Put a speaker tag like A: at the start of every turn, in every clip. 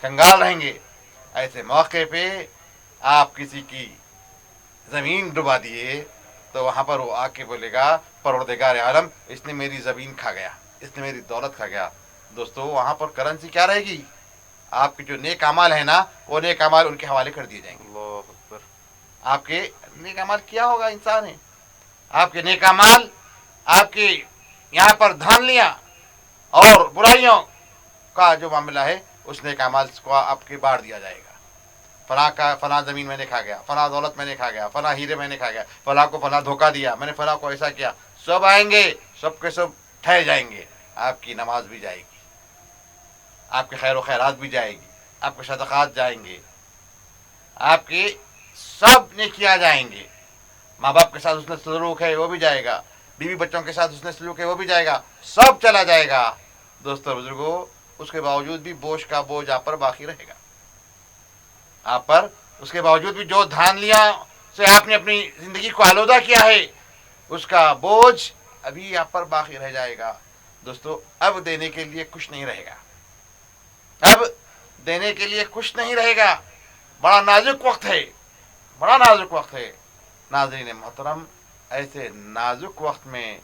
A: کنگال رہیں گے. ایسے موقع پہ آپ کسی کی زمین ڈبا دیے تو وہاں پر وہ آ کے بولے گا پروردگار عالم اس نے میری زمین کھا گیا, اس نے میری دولت کھا گیا. دوستو وہاں پر کرنسی کیا رہے گی؟ آپ کے جو نیک اعمال ہیں نا وہ نیک اعمال ان کے حوالے کر دیے جائیں گے.
B: اللہ اکبر.
A: آپ کے نیک اعمال کیا ہوگا انسان ہے, آپ کے نیک اعمال آپ کے یہاں پر دھاندلیاں اور برائیوں کا جو معاملہ ہے اس نیک اعمال کو آپ کے بانٹ دیا جائے گا. فلاں زمین میں نے کھا گیا, فلاں دولت میں نے کھا گیا, فلاں ہیرے میں نے کھا گیا, فلاں کو فلاں دھوکہ دیا, میں نے فلاں کو ایسا کیا. سب آئیں گے, سب کے سب ٹھہر جائیں گے. آپ کی نماز بھی جائے گی, آپ کے خیر و خیرات بھی جائے گی, آپ کے صدقات جائیں گے, آپ کے سب نیکیاں جائیں گے. ماں باپ کے ساتھ اس نے سلوک ہے وہ بھی جائے گا, بیوی بچوں کے ساتھ اس نے سلوک ہے وہ بھی جائے گا, سب چلا جائے گا. دوستو بزرگوں اس کے باوجود بھی بوجھ کا بوجھ آپ پر باقی رہے گا. آپ پر اس کے باوجود بھی جو دھاندلیاں سے آپ نے اپنی زندگی کو آلودہ کیا ہے اس کا بوجھ ابھی آپ پر باقی رہ جائے گا. دوستو اب دینے کے لیے کچھ نہیں رہے گا, اب دینے کے لیے کچھ نہیں رہے گا. بڑا نازک وقت ہے, بڑا نازک وقت ہے. ناظرین محترم, ایسے نازک وقت میں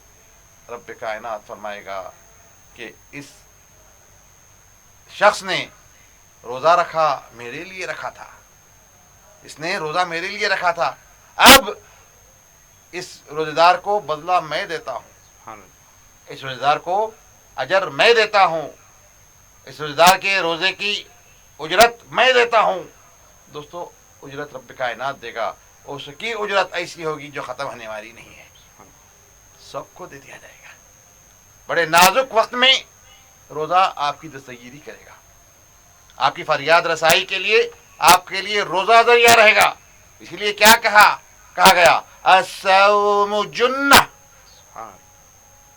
A: رب کائنات فرمائے گا کہ اس شخص نے روزہ رکھا میرے لیے رکھا تھا, اس نے روزہ میرے لیے رکھا تھا, اب اس روزے دار کو بدلہ میں دیتا ہوں, اس روزے دار کو اجر میں دیتا ہوں, اس روزے دار کے روزے کی اجرت میں دیتا ہوں. دوستو اجرت رب کائنات دے گا, اس کی اجرت ایسی ہوگی جو ختم ہونے والی نہیں ہے, سب کو دے دیا جائے گا. بڑے نازک وقت میں روزہ آپ کی دستگیری کرے گا, آپ کی فریاد رسائی کے لیے آپ کے لیے روزہ ذریعہ رہے گا. اسی لیے کیا کہا گیا الصوم جنہ,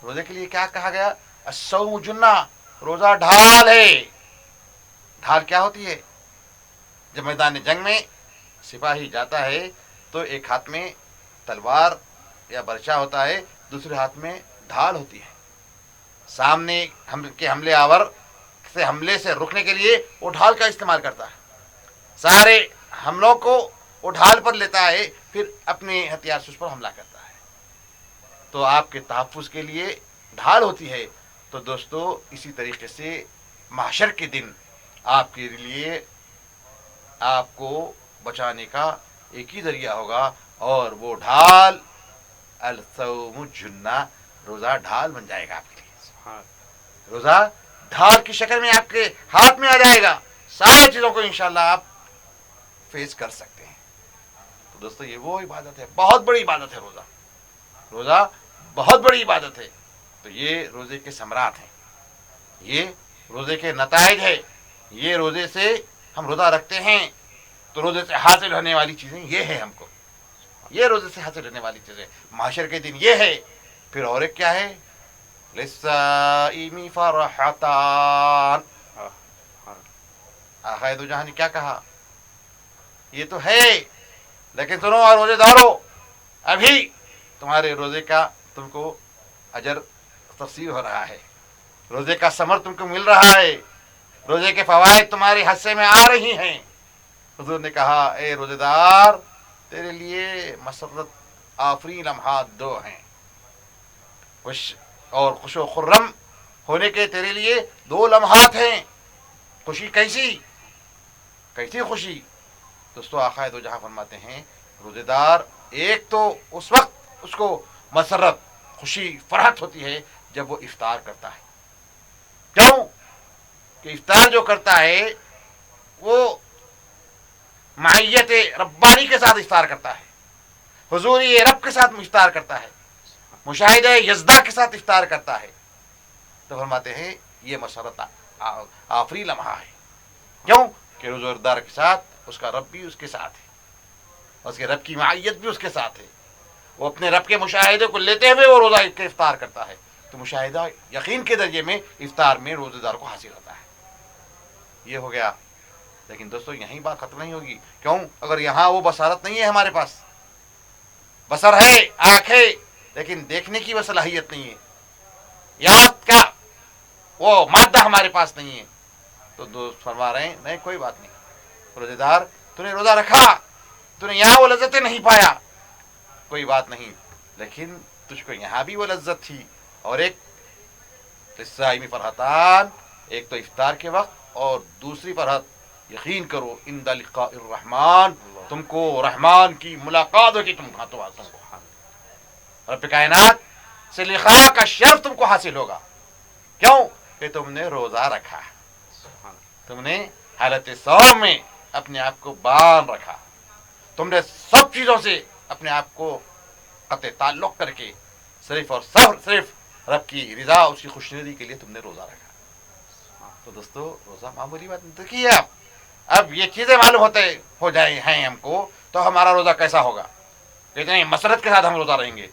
A: روزے کے لیے کیا کہا گیا الصوم جنہ, روزہ ڈھال ہے. ڈھال کیا ہوتی ہے؟ جب میدان جنگ میں سپاہی جاتا ہے تو ایک ہاتھ میں تلوار یا برچہ ہوتا ہے, دوسرے ہاتھ میں ڈھال ہوتی ہے. سامنے کے حملے سے روکنے کے لیے وہ ڈھال کا استعمال کرتا ہے. سارے حملوں کو وہ ڈھال پر لیتا ہے, پھر اپنے ہتھیار سے اس پر حملہ کرتا ہے. تو آپ کے تحفظ کے لیے ڈھال ہوتی ہے. تو دوستو اسی طریقے سے محشر کے دن آپ کے لیے آپ کو بچانے کا ایک ہی ذریعہ ہوگا, اور وہ ڈھال الصوم جنہ, روزہ ڈھال بن جائے گا آپ کے لیے. روزہ ڈھال کی شکل میں آپ کے ہاتھ میں آ جائے گا, ساری چیزوں کو انشاءاللہ آپ فیس کر سکتے ہیں. تو دوستو یہ وہ عبادت ہے, بہت بڑی عبادت ہے روزہ. روزہ بہت بڑی عبادت ہے. تو یہ روزے کے ثمرات ہیں, یہ روزے کے نتائج ہے. یہ روزے سے ہم روزہ رکھتے ہیں تو روزے سے حاصل ہونے والی چیزیں یہ ہے, ہم کو یہ روزے سے حاصل ہونے والی چیزیں. محشر کے دن یہ ہے. پھر اور ایک کیا ہے, للصائم فرحتان. آقا دو جہاں نے کیا کہا, یہ تو ہے لیکن سنو اور روزے دارو, ابھی تمہارے روزے کا تم کو اجر تفصیل ہو رہا ہے, روزے کا ثمر تم کو مل رہا ہے, روزے کے فوائد تمہارے حصے میں آ رہی ہیں. حضور نے کہا اے روزے دار تیرے لیے مسرت آفرین لمحات دو ہیں, خوش و خرم ہونے کے تیرے لیے دو لمحات ہیں. خوشی کیسی خوشی. دوستو آقا دو جہاں فرماتے ہیں روزے دار ایک تو اس وقت اس کو مسرت خوشی فرحت ہوتی ہے جب وہ افطار کرتا ہے. کیوں کہ افطار جو کرتا ہے وہ معیت ربانی کے ساتھ افطار کرتا ہے, حضوری رب کے ساتھ افطار کرتا ہے, مشاہدہ یزدہ کے ساتھ افطار کرتا ہے. تو فرماتے ہیں یہ مسرت آفری لمحہ ہے. کیوں کہ روزہ دار کے ساتھ اس کا رب بھی اس کے ساتھ ہے, اس کے رب کی معیت بھی اس کے ساتھ ہے. وہ اپنے رب کے مشاہدے کو لیتے ہوئے وہ روزہ کے افطار کرتا ہے. تو مشاہدہ یقین کے درجے میں افطار میں روزہ دار کو حاصل ہوتا ہے. یہ ہو گیا. لیکن دوستو یہیں بات ختم نہیں ہوگی. کیوں؟ اگر یہاں وہ بصارت نہیں ہے, ہمارے پاس بصر ہے, آنکھ ہے, لیکن دیکھنے کی وہ صلاحیت نہیں ہے, یاد کا وہ مادہ ہمارے پاس نہیں ہے, تو دوست فرما رہے ہیں نہیں کوئی بات نہیں، روزے دار تو نے روزہ رکھا، تو نے یہاں وہ لذتیں نہیں پایا، کوئی بات نہیں، لیکن تجھ کو یہاں بھی وہ لذت تھی، اور ایک للصائم فرحتان، ایک تو افطار کے وقت، اور دوسری فرحت یقین کرو عند لقاء الرحمن، تم کو رحمان کی ملاقات ہوگی، تم کو رب کائنات سے لقاء کا شرف تم کو حاصل ہوگا، کیوں کہ تم نے روزہ رکھا، تم نے حالت صوم میں اپنے آپ کو باندھ رکھا، تم نے سب چیزوں سے اپنے آپ کو قطع تعلق کر کے صرف اور صرف رب کی رضا، اس کی خوشنودی کے لیے تم نے روزہ رکھا۔ تو دوستو روزہ معمولی بات نہیں، دیکھیے اب یہ چیزیں معلوم ہو جائیں ہیں ہم کو، تو ہمارا روزہ کیسا ہوگا، کتنی مسرت کے ساتھ ہم روزہ رہیں گے۔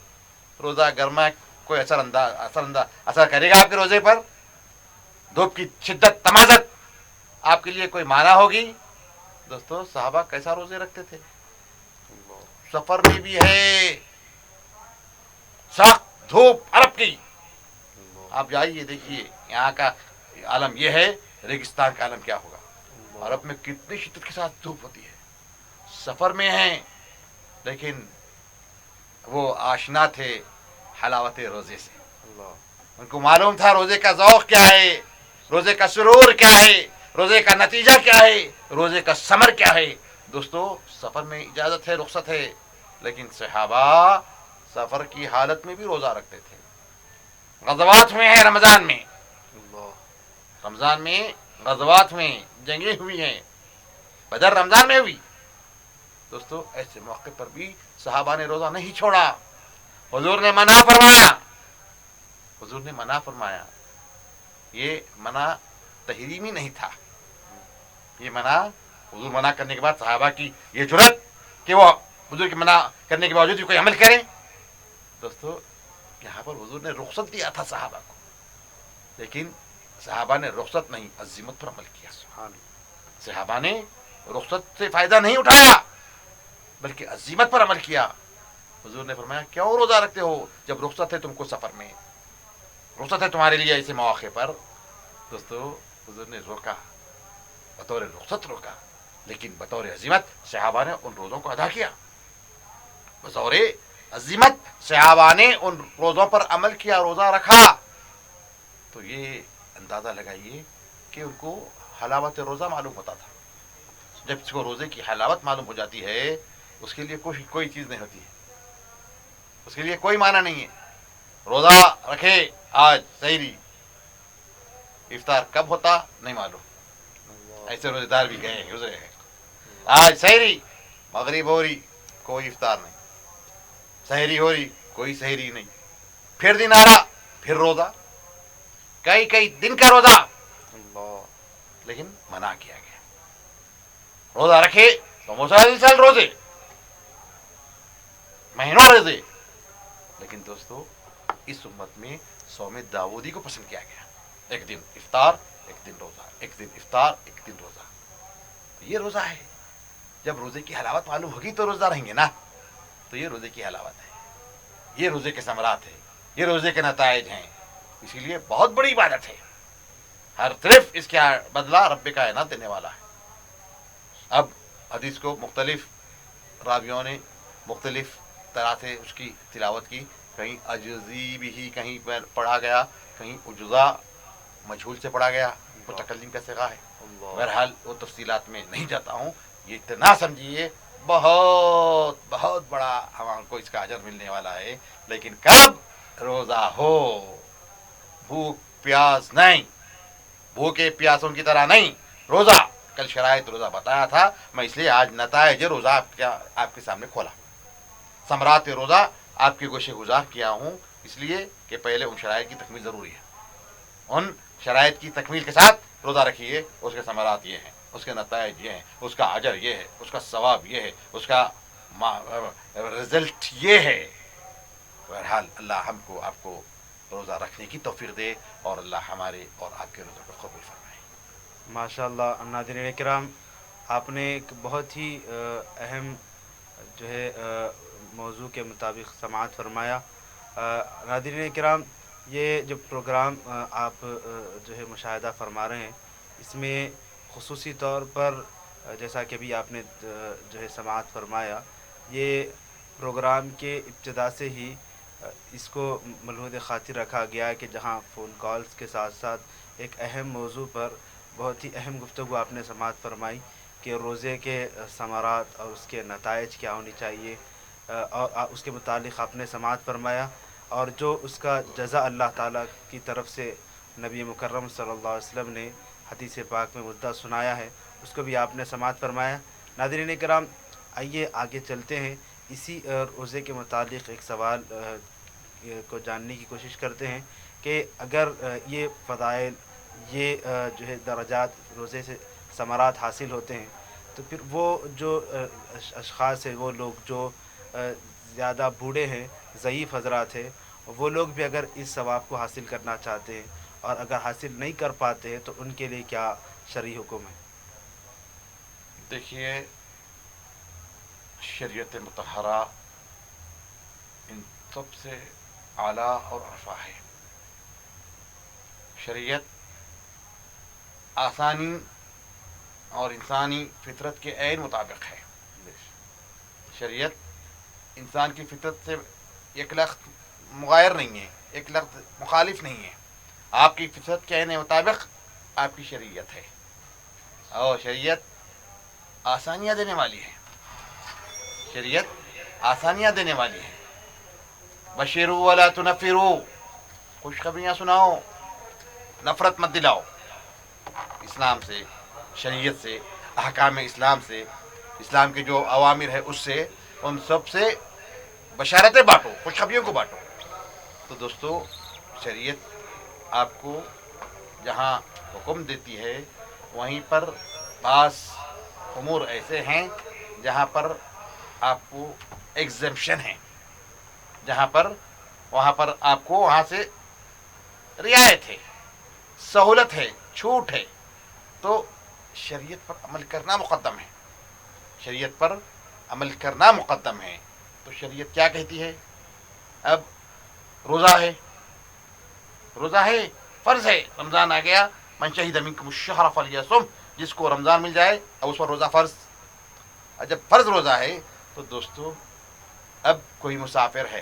A: روزہ گرما کوئی اثر کرے گا آپ کے روزے پر؟ دھوپ کی شدت تمازت آپ کے لیے کوئی معنی ہوگی؟ دوستو صحابہ کیسا روزے رکھتے تھے؟ سفر میں بھی ہے، سخت دھوپ عرب کی، آپ جائیے دیکھیے یہاں کا عالم یہ ہے، ریگستان کا عالم کیا ہوگا، عرب میں کتنی شدت کے ساتھ دھوپ ہوتی ہے، سفر میں ہیں لیکن وہ آشنا تھے حلاوت روزے سے، ان کو معلوم تھا روزے کا ذوق کیا ہے، روزے کا سرور کیا ہے، روزے کا نتیجہ کیا ہے، روزے کا ثمر کیا ہے۔ دوستو سفر میں اجازت ہے، رخصت ہے، لیکن صحابہ سفر کی حالت میں بھی روزہ رکھتے تھے۔ غزوات میں ہے، رمضان میں غزوات میں جنگیں ہوئی ہیں، بدر رمضان میں ہوئی۔ دوستو ایسے موقع پر بھی صحابہ نے روزہ نہیں چھوڑا، حضور نے منع فرمایا، یہ منع تحریمی نہیں تھا، یہ منع حضور منع کرنے کے بعد صحابہ کی یہ جرأت کہ وہ حضور کی منع کرنے کے باوجود بھی کوئی عمل کرے۔ دوستو یہاں پر حضور نے رخصت دیا تھا صحابہ کو، لیکن صحابہ نے رخصت نہیں، عزیمت پر عمل کیا۔ صحابہ نے رخصت سے فائدہ نہیں اٹھایا بلکہ عزیمت پر عمل کیا۔ حضور نے فرمایا کیوں روزہ رکھتے ہو جب رخصت ہے تم کو، سفر میں رخصت ہے تمہارے لیے ایسے مواقع پر۔ دوستو حضور نے روکا، بطور رخصت روکا، لیکن بطور عزیمت صحابہ نے ان روزوں کو ادا کیا، بطور عزیمت صحابہ نے ان روزوں پر عمل کیا، روزہ رکھا۔ تو یہ اندازہ لگائیے کہ ان کو حلاوت روزہ معلوم ہوتا تھا۔ جب اس کو روزے کی حلاوت معلوم ہو جاتی ہے، اس کے لیے کوئی چیز نہیں ہوتی ہے، اس کے لیے کوئی معنی نہیں ہے۔ روزہ رکھے، آج سحری، افطار کب ہوتا نہیں معلوم، ایسے روزے دار بھی گئے گزرے ہیں۔ آج سحری، مغرب ہو رہی کوئی افطار نہیں، سحری ہو رہی کوئی سحری نہیں، پھر دن آ رہا پھر روزہ، کئی دن کا روزہ، لیکن منع کیا گیا۔ روزہ رکھے تو مسلسل روزے، مہینوں روزے، لیکن دوستو اس امت میں صوم داؤدی کو پسند کیا گیا، ایک دن افطار ایک دن روزہ، ایک دن افطار ایک دن روزہ۔ یہ روزہ ہے، جب روزے کی حلاوت معلوم ہوگی تو روزہ رہیں گے نا، تو یہ روزے کی حلاوت ہے، یہ روزے کے ثمرات ہیں، یہ روزے کے نتائج ہیں، اسی لیے بہت بڑی عبادت ہے، ہر طرف اس کا بدلہ رب کائنات دینے والا ہے۔ اب حدیث کو مختلف راویوں نے مختلف طرح سے اس کی تلاوت کی، کہیں اجزی بھی کہیں پر پڑھا گیا، کہیں اجزا مجہول سے پڑھا گیا، متکلم کا صیغہ ہے۔ بہرحال وہ تفصیلات میں نہیں جاتا ہوں، یہ اتنا سمجھیے بہت بہت بڑا ہم کو اس کا اجر ملنے والا ہے، لیکن کب روزہ ہو، بھوک پیاس نہیں، بھوکے پیاسوں کی طرح نہیں، روزہ۔ کل شرائط روزہ بتایا تھا، میں اس لیے آج نتائج روزہ آپ کے سامنے کھولا، ثمرات روزہ آپ کے گوشے گزار کیا ہوں، اس لیے کہ پہلے ان شرائط کی تکمیل ضروری ہے، ان شرائط کی تکمیل کے ساتھ روزہ رکھیے، اس کے ثمرات یہ ہیں، اس کے نتائج یہ ہیں، اس کا اجر یہ ہے، اس کا ثواب یہ ہے، اس کا رزلٹ یہ ہے۔ بہرحال اللہ ہم کو آپ کو روزہ رکھنے کی توفیق دے، اور اللہ ہمارے اور آپ کے روزوں کو قبول فرمائے۔
B: ماشاء اللہ ناظرین کرام، آپ نے ایک بہت ہی اہم جو ہے موضوع کے مطابق سماعت فرمایا۔ ناظرین کرام، یہ جو پروگرام آپ جو ہے مشاہدہ فرما رہے ہیں، اس میں خصوصی طور پر جیسا کہ ابھی آپ نے جو ہے سماعت فرمایا، یہ پروگرام کے ابتدا سے ہی اس کو ملحوظ خاطر رکھا گیا ہے کہ جہاں فون کالز کے ساتھ ساتھ ایک اہم موضوع پر بہت ہی اہم گفتگو آپ نے سماعت فرمائی کہ روزے کے ثمرات اور اس کے نتائج کیا ہونی چاہیے، اور اس کے متعلق آپ نے سماعت فرمایا، اور جو اس کا جزا اللہ تعالیٰ کی طرف سے نبی مکرم صلی اللہ علیہ وسلم نے حدیث پاک میں مدعا سنایا ہے، اس کو بھی آپ نے سماعت فرمایا۔ ناظرین کرام، آئیے آگے چلتے ہیں، اسی روزے کے متعلق ایک سوال کو جاننے کی کوشش کرتے ہیں کہ اگر یہ فضائل، یہ جو ہے درجات روزے سے ثمرات حاصل ہوتے ہیں، تو پھر وہ جو اشخاص ہیں، وہ لوگ جو زیادہ بوڑھے ہیں، ضعیف حضرات ہیں، وہ لوگ بھی اگر اس ثواب کو حاصل کرنا چاہتے ہیں اور اگر حاصل نہیں کر پاتے ہیں تو ان کے لیے کیا شرعی حکم ہے؟
A: دیکھیے، شریعت مطہرہ ان سب سے اعلیٰ اور عرفہ ہے۔ شریعت آسانی اور انسانی فطرت کے عین مطابق ہے۔ شریعت انسان کی فطرت سے ایک لخت مغایر نہیں ہے، ایک لخت مخالف نہیں ہے۔ آپ کی فطرت کے عین مطابق آپ کی شریعت ہے، اور شریعت آسانیاں دینے والی ہے۔ شریعت آسانیاں دینے والی ہے۔ بشیروا ولا تنفروا، خوشخبریاں سناؤ، نفرت مت دلاؤ۔ اسلام سے، شریعت سے، احکام اسلام سے، اسلام کے جو اوامر ہے اس سے، ان سب سے بشارتیں بانٹو، خوشخبریوں کو بانٹو۔ تو دوستو، شریعت آپ کو جہاں حکم دیتی ہے وہیں پر بعض امور ایسے ہیں جہاں پر آپ کو ایگزمپشن ہے، جہاں پر وہاں پر آپ کو وہاں سے رعایت ہے، سہولت ہے، چھوٹ ہے۔ تو شریعت پر عمل کرنا مقدم ہے، شریعت پر عمل کرنا مقدم ہے۔ تو شریعت کیا کہتی ہے؟ اب روزہ ہے، روزہ ہے، فرض ہے، رمضان آ گیا، من شہد منکم الشہر فلیصم، جس کو رمضان مل جائے اب اس پر روزہ فرض۔ اور جب فرض روزہ ہے تو دوستو، اب کوئی مسافر ہے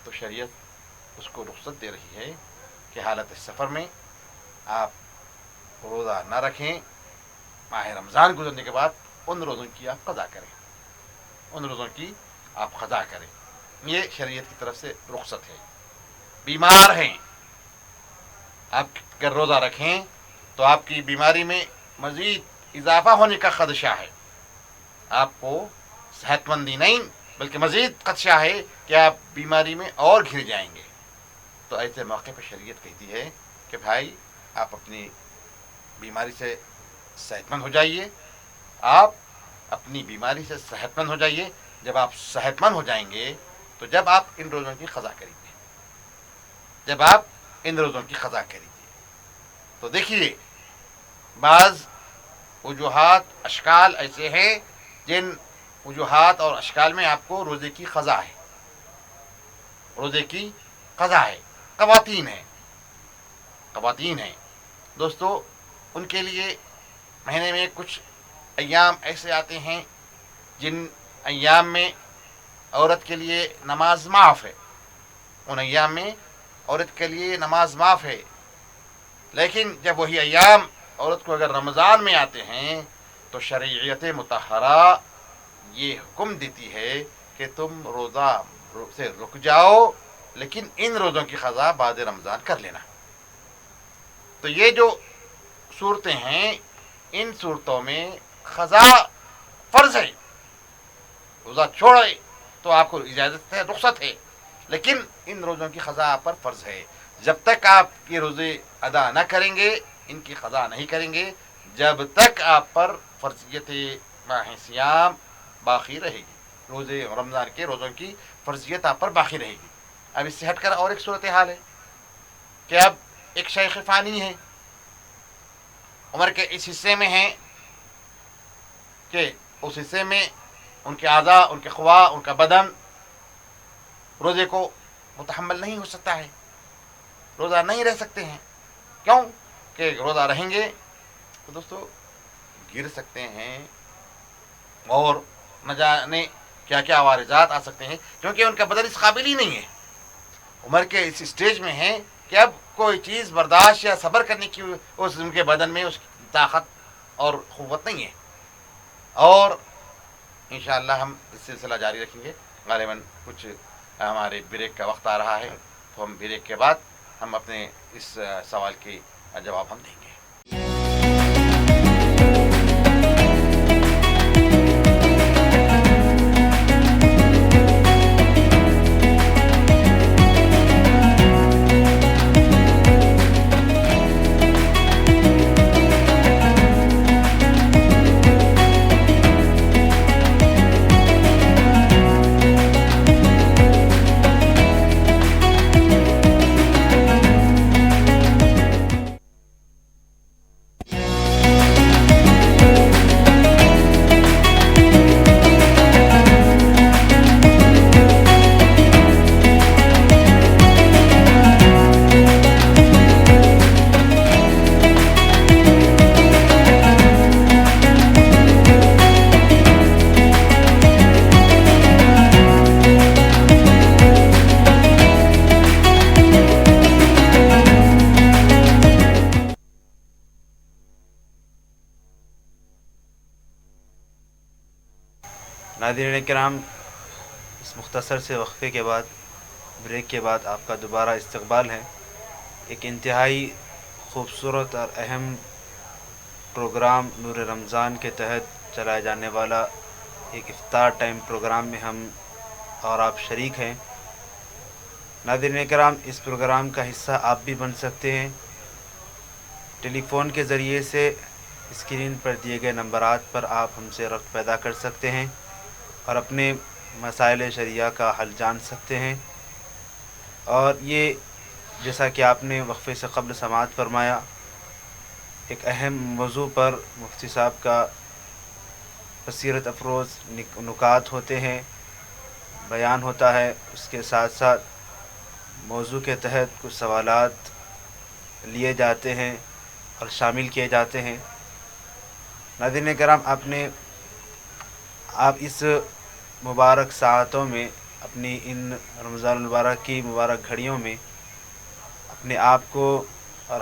A: تو شریعت اس کو رخصت دے رہی ہے کہ حالت سفر میں آپ روزہ نہ رکھیں، ماہ رمضان گزرنے کے بعد ان روزوں کی آپ قضا کریں، ان روزوں کی آپ قضا کریں۔ یہ شریعت کی طرف سے رخصت ہے۔ بیمار ہیں، آپ اگر روزہ رکھیں تو آپ کی بیماری میں مزید اضافہ ہونے کا خدشہ ہے، آپ کو صحت مندی نہیں بلکہ مزید خدشہ ہے کہ آپ بیماری میں اور گھر جائیں گے۔ تو ایسے موقع پہ شریعت کہتی ہے کہ بھائی، آپ اپنی بیماری سے صحت مند ہو جائیے، آپ اپنی بیماری سے صحت مند ہو جائیے۔ جب آپ صحت مند ہو جائیں گے تو جب آپ ان روزوں کی قضا کریں گے، جب آپ ان روزوں کی قضا کریں گے تو دیکھیے، بعض وجوہات، اشکال ایسے ہیں جن وجوہات اور اشکال میں آپ کو روزے کی قضا ہے، روزے کی قضا ہے۔ خواتین ہیں، خواتین ہیں دوستو، ان کے لیے مہینے میں کچھ ایام ایسے آتے ہیں جن ایام میں عورت کے لیے نماز معاف ہے، ان ایام میں عورت کے لیے نماز معاف ہے، لیکن جب وہی ایام عورت کو اگر رمضان میں آتے ہیں تو شریعت مطہرہ یہ حکم دیتی ہے کہ تم روزہ سے رک جاؤ، لیکن ان روزوں کی قضا بعد رمضان کر لینا۔ تو یہ جو صورتیں ہیں، ان صورتوں میں قضا فرض ہے، روزہ چھوڑے تو آپ کو اجازت ہے، رخصت ہے، لیکن ان روزوں کی قضا آپ پر فرض ہے۔ جب تک آپ یہ روزے ادا نہ کریں گے، ان کی قضا نہیں کریں گے، جب تک آپ پر فرضیت ماہ سیام باقی رہے گی، روزے رمضان کے روزوں کی فرضیت آپ پر باقی رہے گی۔ اب اس سے ہٹ کر اور ایک صورتحال ہے کہ اب ایک شیخ فانی ہے، عمر کے اس حصے میں ہیں کہ اس حصے میں ان کے اعضاء، ان کے خواہ، ان کا بدن روزے کو متحمل نہیں ہو سکتا ہے، روزہ نہیں رہ سکتے ہیں۔ کیوں؟ کہ روزہ رہیں گے تو دوستو گر سکتے ہیں اور نہ جانے کیا کیا عوارضات آ سکتے ہیں، کیونکہ ان کا بدن اس قابل ہی نہیں ہے، عمر کے اس اسٹیج میں ہیں کہ اب کوئی چیز برداشت یا صبر کرنے کی اس ان کے بدن میں اس کی طاقت اور قوت نہیں ہے. اور انشاءاللہ ہم اس سلسلہ جاری رکھیں گے. غالباً کچھ ہمارے بریک کا وقت آ رہا ہے، تو ہم بریک کے بعد ہم اپنے اس سوال کی جواب ہم دیں گے.
B: ناظرین کرام، اس مختصر سے وقفے کے بعد، بریک کے بعد آپ کا دوبارہ استقبال ہے. ایک انتہائی خوبصورت اور اہم پروگرام نور رمضان کے تحت چلایا جانے والا ایک افطار ٹائم پروگرام میں ہم اور آپ شریک ہیں. ناظرین کرام، اس پروگرام کا حصہ آپ بھی بن سکتے ہیں. ٹیلی فون کے ذریعے سے اسکرین پر دیے گئے نمبرات پر آپ ہم سے ربط پیدا کر سکتے ہیں اور اپنے مسائل شرعیہ کا حل جان سکتے ہیں. اور یہ جیسا کہ آپ نے وقفے سے قبل سماعت فرمایا، ایک اہم موضوع پر مفتی صاحب کا بصیرت افروز نکات ہوتے ہیں، بیان ہوتا ہے. اس کے ساتھ ساتھ موضوع کے تحت کچھ سوالات لیے جاتے ہیں اور شامل کیے جاتے ہیں. ناظرین کرام، آپ اس مبارک ساعتوں میں، اپنی ان رمضان المبارک کی مبارک گھڑیوں میں اپنے آپ کو اور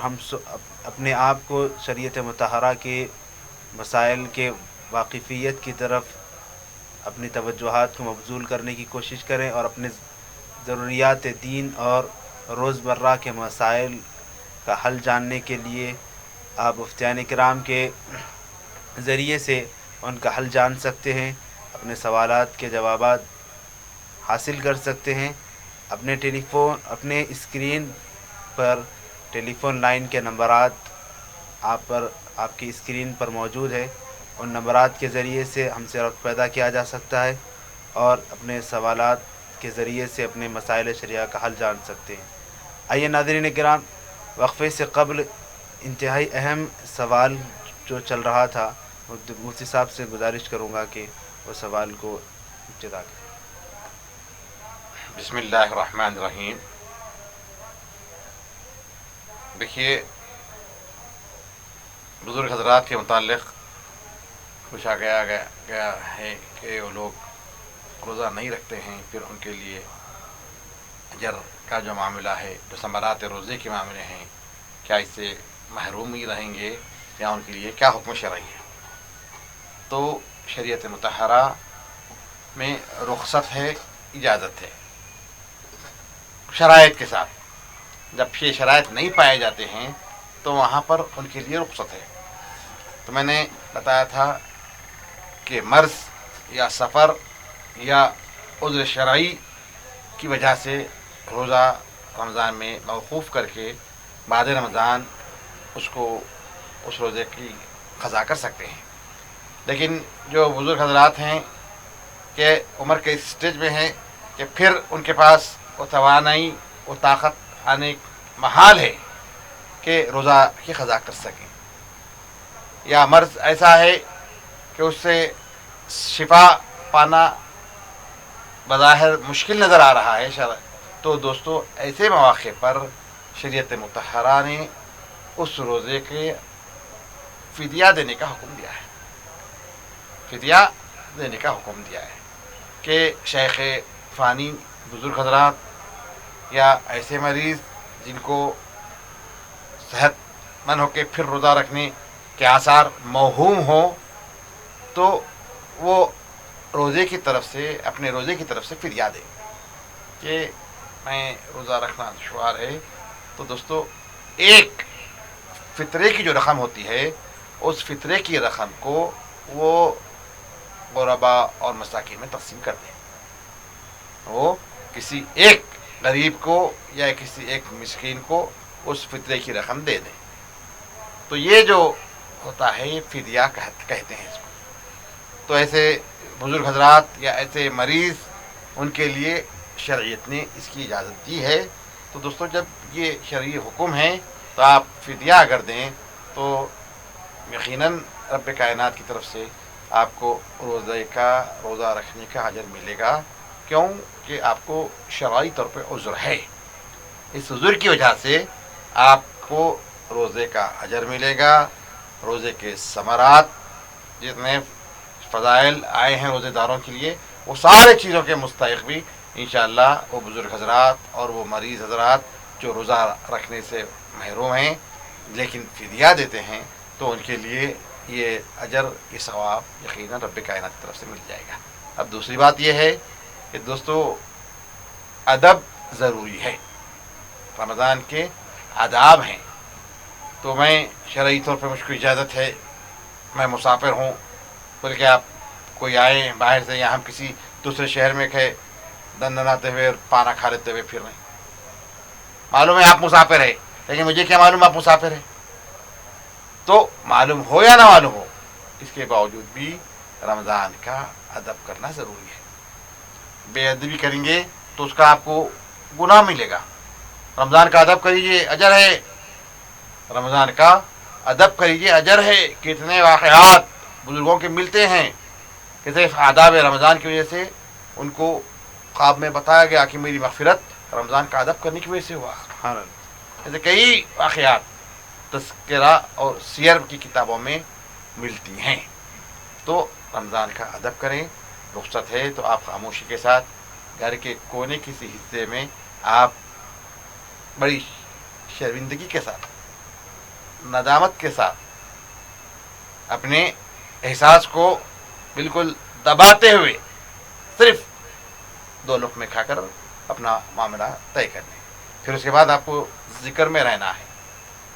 B: اپنے آپ کو شریعت مطہرہ کے مسائل کے واقفیت کی طرف اپنی توجہات کو مبذول کرنے کی کوشش کریں اور اپنے ضروریات دین اور روزمرہ کے مسائل کا حل جاننے کے لیے آپ مفتیان کرام کے ذریعے سے ان کا حل جان سکتے ہیں، اپنے سوالات کے جوابات حاصل کر سکتے ہیں. اپنے اسکرین پر ٹیلی فون لائن کے نمبرات آپ کی اسکرین پر موجود ہے. ان نمبرات کے ذریعے سے ہم سے ربط پیدا کیا جا سکتا ہے اور اپنے سوالات کے ذریعے سے اپنے مسائل شرعیہ کا حل جان سکتے ہیں. آئیے ناظرین کرام، وقفے سے قبل انتہائی اہم سوال جو چل رہا تھا، مفتی صاحب سے گزارش کروں گا کہ وہ سوال کو ابتدا کریں.
A: بسم اللہ الرحمن الرحیم. دیکھیے، بزرگ حضرات کے متعلق پوچھا گیا ہے کہ وہ لوگ روزہ نہیں رکھتے ہیں، پھر ان کے لیے اجر کا جو معاملہ ہے، جو ثمرات روزے کے معاملے ہیں، کیا اس سے محروم ہی رہیں گے یا ان کے لیے کیا حکم شرعی ہے؟ تو شریعت مطہرہ میں رخصت ہے، اجازت ہے، شرائط کے ساتھ. جب یہ شرائط نہیں پائے جاتے ہیں تو وہاں پر ان کے لیے رخصت ہے. تو میں نے بتایا تھا کہ مرض یا سفر یا عذر شرعی کی وجہ سے روزہ رمضان میں موقوف کر کے بعد رمضان اس روزے کی قضا کر سکتے ہیں. لیکن جو بزرگ حضرات ہیں کہ عمر کے اسٹیج میں ہیں کہ پھر ان کے پاس وہ توانائی، وہ طاقت آنے محال ہے کہ روزہ کی قضا کر سکیں، یا مرض ایسا ہے کہ اس سے شفا پانا بظاہر مشکل نظر آ رہا ہے. تو دوستو، ایسے مواقع پر شریعت مطہرہ نے اس روزے کے فدیہ دینے کا حکم دیا ہے، فدیہ دینے کا حکم دیا ہے کہ شیخ فانی بزرگ حضرات یا ایسے مریض جن کو صحت مند ہو کے پھر روزہ رکھنے کے آثار موہوم ہوں تو وہ روزے کی طرف سے اپنے روزے کی طرف سے فدیہ دیں کہ میں روزہ رکھنا دشوار ہے. تو دوستو ایک فطرے کی جو رقم ہوتی ہے اس فطرے کی رقم کو وہ غربا اور مساکین میں تقسیم کر دیں، وہ کسی ایک غریب کو یا کسی ایک مسکین کو اس فطرے کی رقم دے دیں. تو یہ جو ہوتا ہے یہ فدیہ کہتے ہیں اس کو. تو ایسے بزرگ حضرات یا ایسے مریض ان کے لیے شریعت نے اس کی اجازت دی ہے. تو دوستو جب یہ شرعی حکم ہے تو آپ فدیہ اگر دیں تو یقیناً رب کائنات کی طرف سے آپ کو روزہ رکھنے کا اجر ملے گا. کیوں کہ آپ کو شرعی طور پہ عذر ہے، اس عذر کی وجہ سے آپ کو روزے کا اجر ملے گا. روزے کے ثمرات جتنے فضائل آئے ہیں روزے داروں کے لیے وہ سارے چیزوں کے مستحق بھی انشاءاللہ وہ بزرگ حضرات اور وہ مریض حضرات جو روزہ رکھنے سے محروم ہیں لیکن فدیہ دیتے ہیں تو ان کے لیے یہ اجر یہ ثواب یقیناً رب کائنات کی طرف سے مل جائے گا. اب دوسری بات یہ ہے کہ دوستو ادب ضروری ہے، رمضان کے آداب ہیں. تو میں شرعی طور پہ مجھ کو اجازت ہے، میں مسافر ہوں بلکہ آپ کوئی آئے باہر سے یا ہم کسی دوسرے شہر میں کھے دندناتے ہوئے اور پانا کھا لیتے ہوئے پھر رہے ہیں، معلوم ہے آپ مسافر ہے لیکن مجھے کیا معلوم آپ مسافر ہیں. تو معلوم ہو یا نہ معلوم ہو اس کے باوجود بھی رمضان کا ادب کرنا ضروری ہے. بے ادبی کریں گے تو اس کا آپ کو گناہ ملے گا. رمضان کا ادب کریے اجر ہے، رمضان کا ادب کریے اجر ہے. کتنے واقعات بزرگوں کے ملتے ہیں کہ صرف آداب رمضان کی وجہ سے ان کو خواب میں بتایا گیا کہ میری مغفرت رمضان کا ادب کرنے کی وجہ سے ہوا. ایسے کئی واقعات تذکرہ اور سیر کی کتابوں میں ملتی ہیں. تو رمضان کا ادب کریں. رخصت ہے تو آپ خاموشی کے ساتھ گھر کے کونے کسی حصے میں آپ بڑی شرمندگی کے ساتھ ندامت کے ساتھ اپنے احساس کو بالکل دباتے ہوئے صرف 2 لقمے کھا کر اپنا معاملہ طے کر لیں. پھر اس کے بعد آپ کو ذکر میں رہنا ہے.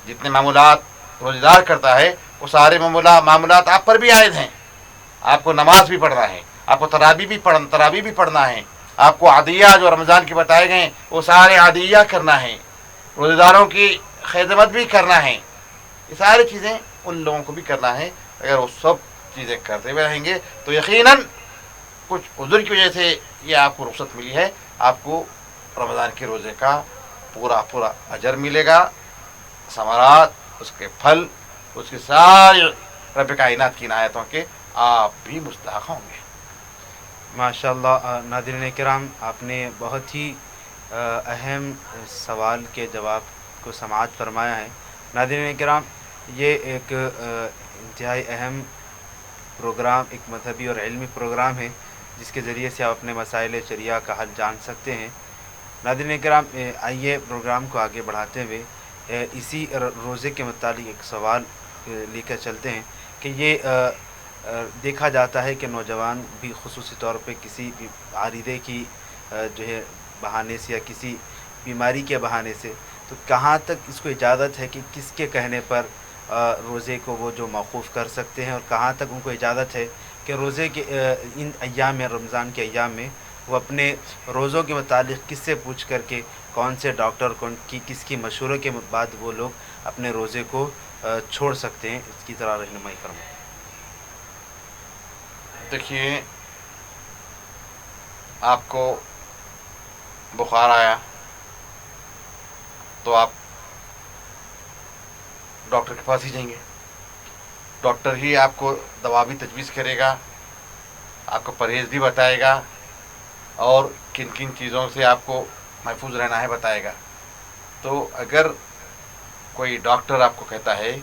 A: جتنے معمولات روزہ دار کرتا ہے وہ سارے معمولات آپ پر بھی عائد ہیں. آپ کو نماز بھی پڑھنا ہے، آپ کو تراویح بھی پڑھنا ہے، آپ کو عادیہ جو رمضان کے بتائے گئے ہیں وہ سارے عادیہ کرنا ہے، روزہ داروں کی خدمت بھی کرنا ہے. یہ ساری چیزیں ان لوگوں کو بھی کرنا ہے. اگر وہ سب چیزیں کرتے ہوئے رہیں گے تو یقیناً کچھ عذر کی وجہ سے یہ آپ کو رخصت ملی ہے، آپ کو رمضان کے روزے کا پورا اجر ملے گا. ثمرات اس کے پھل اس کے ساری رب کائنات کی عنایتوں کے آپ بھی مستحق ہوں گے.
B: ماشاء اللہ. ناظرین کرام، آپ نے بہت ہی اہم سوال کے جواب کو سماعت فرمایا ہے. ناظرین کرام، یہ ایک انتہائی اہم پروگرام، ایک مذہبی اور علمی پروگرام ہے جس کے ذریعے سے آپ اپنے مسائل شرعیہ کا حل جان سکتے ہیں. ناظرین کرام، آئیے پروگرام کو آگے بڑھاتے ہوئے اسی روزے کے متعلق ایک سوال لے کر چلتے ہیں کہ یہ دیکھا جاتا ہے کہ نوجوان بھی خصوصی طور پہ کسی بھی عارضے کی جو ہے بہانے سے یا کسی بیماری کے بہانے سے، تو کہاں تک اس کو اجازت ہے کہ کس کے کہنے پر روزے کو وہ جو موقوف کر سکتے ہیں، اور کہاں تک ان کو اجازت ہے کہ روزے کے ان ایام میں، رمضان کے ایام میں، وہ اپنے روزوں کے متعلق کس سے پوچھ کر کے کون سے ڈاکٹر کس کی مشورے کے بعد وہ لوگ اپنے روزے کو چھوڑ سکتے ہیں. اس کی ذرا رہنمائی فرمائیں.
A: دیکھیے، آپ کو بخار آیا تو آپ ڈاکٹر کے پاس ہی جائیں گے. ڈاکٹر ہی آپ کو دوا بھی تجویز کرے گا، آپ کو پرہیز بھی بتائے گا، اور کن کن چیزوں سے آپ کو محفوظ رہنا ہے بتائے گا. تو اگر کوئی ڈاکٹر آپ کو کہتا ہے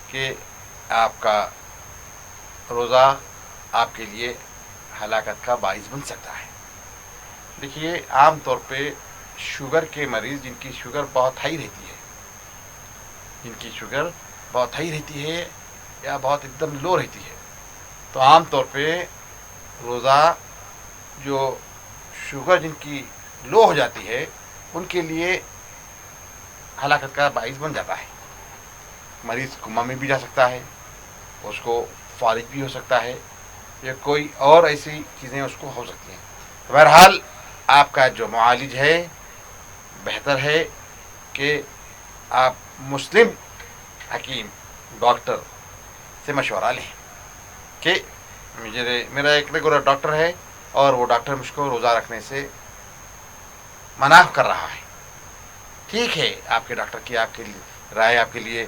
A: کہ آپ کا روزہ آپ کے لیے ہلاکت کا باعث بن سکتا ہے. دیکھیے عام طور پہ شوگر کے مریض جن کی شوگر بہت ہائی رہتی ہے، جن کی شوگر بہت ہائی رہتی ہے یا بہت ایک دم لو رہتی ہے، تو عام طور پہ روزہ جو شوگر جن کی لو ہو جاتی ہے ان کے لیے ہلاکت کا باعث بن جاتا ہے. مریض کوما میں بھی جا سکتا ہے، اس کو فالج بھی ہو سکتا ہے، یا کوئی اور ایسی چیزیں اس کو ہو سکتی ہیں. بہرحال آپ کا جو معالج ہے بہتر ہے کہ آپ مسلم حکیم ڈاکٹر سے مشورہ لیں کہ میرا ایک ریگولر ڈاکٹر ہے اور وہ ڈاکٹر مجھ کو روزہ رکھنے سے منع کر رہا ہے. ٹھیک ہے، آپ کے ڈاکٹر کی آپ کی رائے آپ کے لیے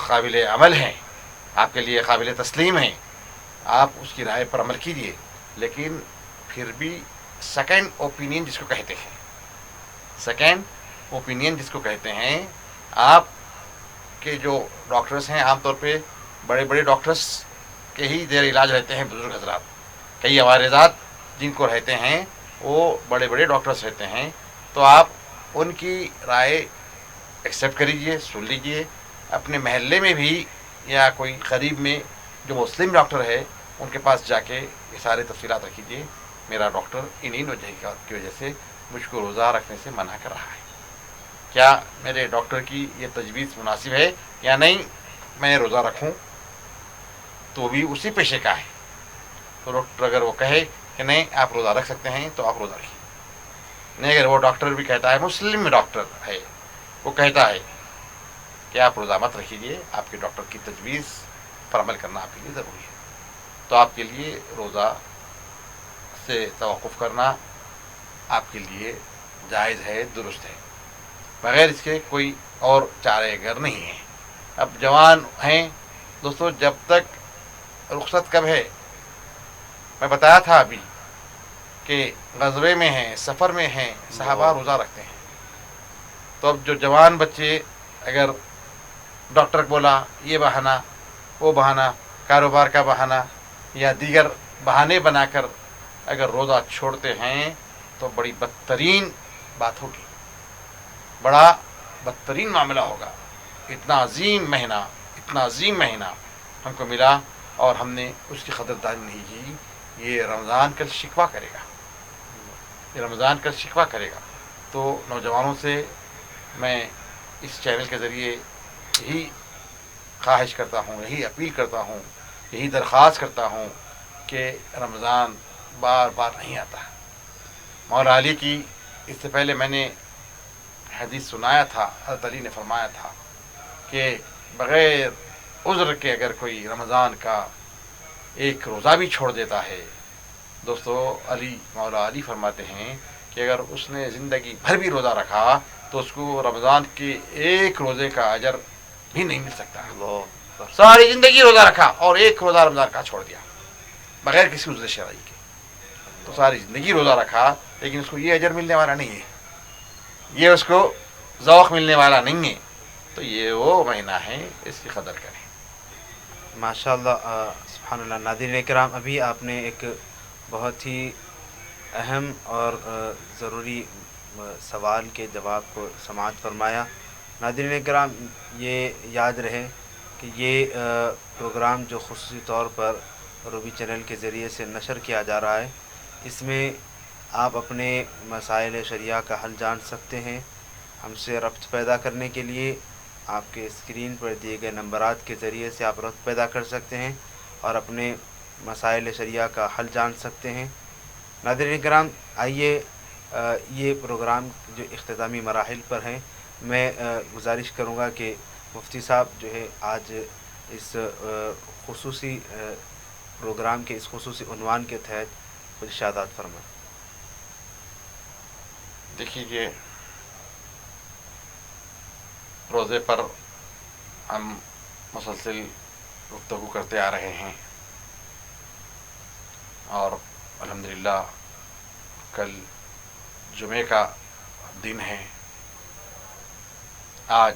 A: قابل عمل ہے، آپ کے لیے قابل تسلیم ہے، آپ اس کی رائے پر عمل کیجیے. لیکن پھر بھی سیکنڈ اوپینین جس کو کہتے ہیں، سیکنڈ اوپینین جس کو کہتے ہیں، آپ کے جو ڈاکٹرس ہیں عام طور پہ بڑے بڑے ڈاکٹرس کے ہی زیر علاج رہتے ہیں. بزرگ حضرات کئی عوارضات جن کو رہتے ہیں وہ بڑے بڑے ڈاکٹرس رہتے ہیں، تو آپ ان کی رائے ایکسیپٹ کر لیجیے، سن لیجیے. اپنے محلے میں بھی یا کوئی قریب میں جو مسلم ڈاکٹر ہے ان کے پاس جا کے یہ سارے تفصیلات رکھیجیے. میرا ڈاکٹر انہی وجہ کی وجہ سے مجھ کو روزہ رکھنے سے منع کر رہا ہے، کیا میرے ڈاکٹر کی یہ تجویز مناسب ہے یا نہیں، میں روزہ رکھوں؟ تو بھی اسی پیشے کا ہے. تو ڈاکٹر اگر وہ کہے کہ نہیں آپ روزہ رکھ سکتے ہیں تو آپ روزہ رکھیں. نہیں، اگر وہ ڈاکٹر بھی کہتا ہے، مسلم ڈاکٹر ہے، وہ کہتا ہے کہ آپ روزہ مت رکھیے، آپ کے ڈاکٹر کی تجویز پر عمل کرنا آپ کے لیے ضروری ہے، تو آپ کے لیے روزہ سے توقف کرنا آپ کے لیے جائز ہے، درست ہے، بغیر اس کے کوئی اور چارہ گر نہیں ہے. اب جوان ہیں دوستو، جب تک رخصت کب ہے؟ میں بتایا تھا ابھی کہ غزوے میں ہیں، سفر میں ہیں، صحابہ روزہ رکھتے ہیں. تو اب جو جوان بچے اگر ڈاکٹر بولا یہ بہانہ وہ بہانہ، کاروبار کا بہانہ یا دیگر بہانے بنا کر اگر روزہ چھوڑتے ہیں تو بڑی بدترین بات ہوگی، بڑا بدترین معاملہ ہوگا. اتنا عظیم مہینہ ہم کو ملا اور ہم نے اس کی قدردانی نہیں کی. یہ رمضان کل شکوہ کرے گا، یہ رمضان کل شکوہ کرے گا. تو نوجوانوں سے میں اس چینل کے ذریعے یہی خواہش کرتا ہوں، یہی اپیل کرتا ہوں، یہی درخواست کرتا ہوں کہ رمضان بار بار نہیں آتا. مولا علی کی اس سے پہلے میں نے حدیث سنایا تھا، حضرت علی نے فرمایا تھا کہ بغیر عذر کے اگر کوئی رمضان کا ایک روزہ بھی چھوڑ دیتا ہے، دوستو مولا علی فرماتے ہیں کہ اگر اس نے زندگی بھر بھی روزہ رکھا تو اس کو رمضان کے ایک روزے کا اجر بھی نہیں مل سکتا. ساری زندگی روزہ رکھا اور ایک روزہ رمضان کا چھوڑ دیا بغیر کسی عذر شرعی کے، تو ساری زندگی روزہ رکھا لیکن اس کو یہ اجر ملنے والا نہیں ہے، یہ اس کو ذوق ملنے والا نہیں ہے. تو یہ وہ مہینہ ہے، اس کی قدر کریں.
B: ماشاء اللہ، سبحان اللہ. ناظرین کرام، ابھی آپ نے ایک بہت ہی اہم اور ضروری سوال کے جواب کو سماعت فرمایا. ناظرین کرام، یہ یاد رہے کہ یہ پروگرام جو خصوصی طور پر روبی چینل کے ذریعے سے نشر کیا جا رہا ہے، اس میں آپ اپنے مسائل شرعیہ کا حل جان سکتے ہیں. ہم سے ربط پیدا کرنے کے لیے آپ کے اسکرین پر دیے گئے نمبرات کے ذریعے سے آپ ربط پیدا کر سکتے ہیں اور اپنے مسائل شرعیہ کا حل جان سکتے ہیں. ناظرین کرام، آئیے یہ پروگرام جو اختتامی مراحل پر ہیں، میں گزارش کروں گا کہ مفتی صاحب جو ہے آج اس خصوصی پروگرام کے اس خصوصی عنوان کے تحت کچھ ارشادات فرمائیں.
A: دیکھیے، روزے پر ہم مسلسل گفتگو کرتے آ رہے ہیں اور الحمدللہ کل جمعے کا دن ہے. آج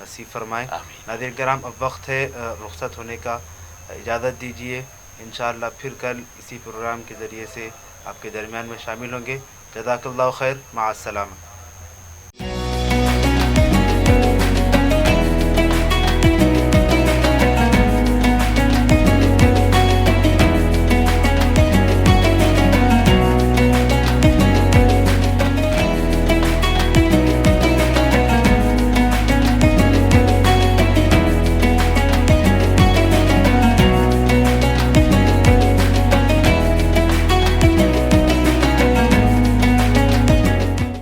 B: نصیب فرمائیں.
A: آمین.
B: ناظرین کرام اب وقت ہے رخصت ہونے کا. اجازت دیجیے انشاءاللہ پھر کل اسی پروگرام کے ذریعے سے آپ کے درمیان میں شامل ہوں گے. جزاک اللہ خیر. مع السلامہ.